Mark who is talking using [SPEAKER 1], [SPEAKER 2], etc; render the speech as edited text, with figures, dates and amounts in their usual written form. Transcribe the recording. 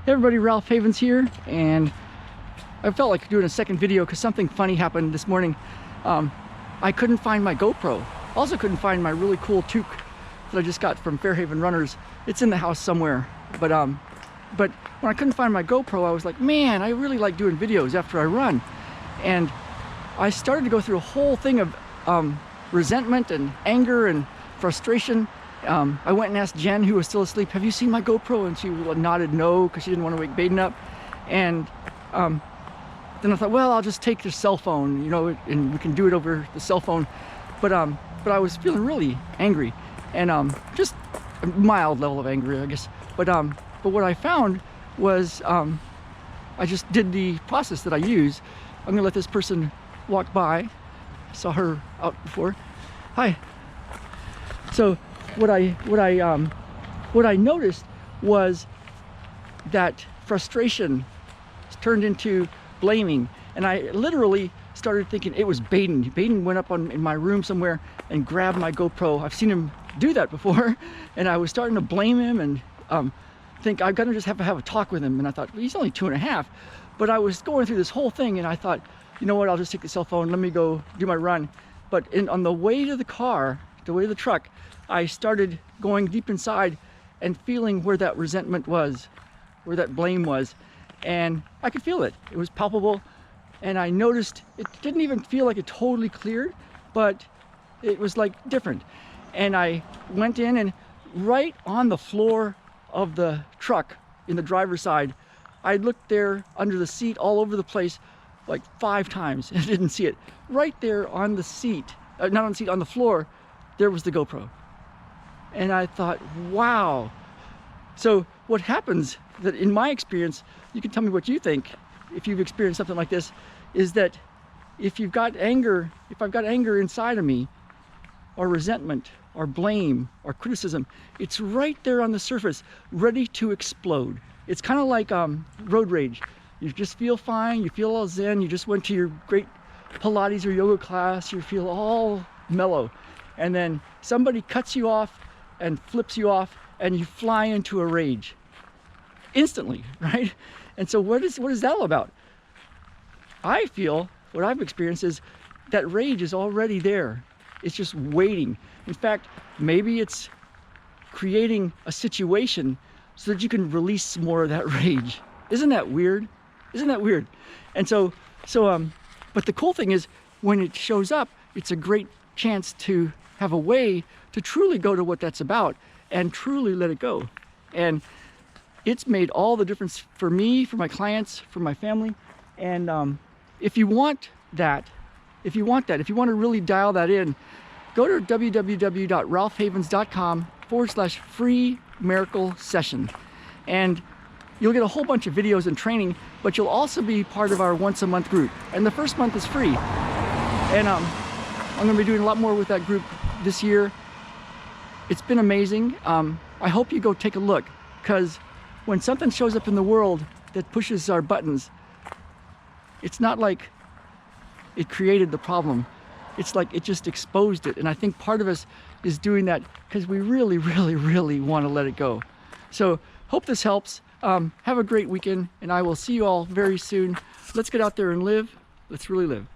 [SPEAKER 1] Hey everybody, Ralph Havens here, and I felt like doing a second video because something funny happened this morning. I couldn't find my GoPro. Also couldn't find my really cool toque that I just got from Fairhaven Runners. It's in the house somewhere, but when I couldn't find my GoPro, I was like, man, I really like doing videos after I run. And I started to go through a whole thing of resentment and anger and frustration. I went and asked Jen, who was still asleep, have you seen my GoPro? And she nodded no, because she didn't want to wake Baden up. And then I thought, well, I'll just take your cell phone, you know, and we can do it over the cell phone. But I was feeling really angry, and just a mild level of anger, I guess. But what I found was I just did the process that I use. I'm gonna let this person walk by. I saw her out before. Hi. So what I noticed was that frustration turned into blaming, and I literally started thinking it was Baden. Baden went up in my room somewhere and grabbed my GoPro. I've seen him do that before, and I was starting to blame him and think I've got to just have to have a talk with him. And I thought, well, he's only 2.5, but I was going through this whole thing, and I thought, you know what, I'll just take the cell phone, let me go do my run. But on the way to the car, the way to the truck, I started going deep inside and feeling where that resentment was, where that blame was. And I could feel it. It was palpable. And I noticed it didn't even feel like it totally cleared, but it was like different. And I went in, and right on the floor of the truck in the driver's side, I looked there under the seat, all over the place, like 5 times and didn't see it. Right there on the seat, not on the seat, on the floor, there was the GoPro. And I thought, wow. So what happens, that in my experience, you can tell me what you think if you've experienced something like this, is that if you've got anger, if I've got anger inside of me, or resentment, or blame, or criticism, it's right there on the surface, ready to explode. It's kind of like road rage. You just feel fine, you feel all zen, you just went to your great Pilates or yoga class, you feel all mellow. And then somebody cuts you off and flips you off, and you fly into a rage instantly, right? And so what is that all about? I feel, what I've experienced is that rage is already there. It's just waiting. In fact, maybe it's creating a situation so that you can release more of that rage. Isn't that weird? Isn't that weird? And but the cool thing is, when it shows up, it's a great chance to have a way to truly go to what that's about and truly let it go. And it's made all the difference for me, for my clients, for my family. And if you want that, if you want to really dial that in, go to www.ralphhavens.com/free miracle session. And you'll get a whole bunch of videos and training, but you'll also be part of our once-a-month group. And the first month is free. And I'm going to be doing a lot more with that group this year. It's been amazing. I hope you go take a look, because when something shows up in the world that pushes our buttons, it's not like it created the problem. It's like it just exposed it. And I think part of us is doing that because we really, really, really want to let it go. So hope this helps. Have a great weekend, and I will see you all very soon. Let's get out there and live. Let's really live.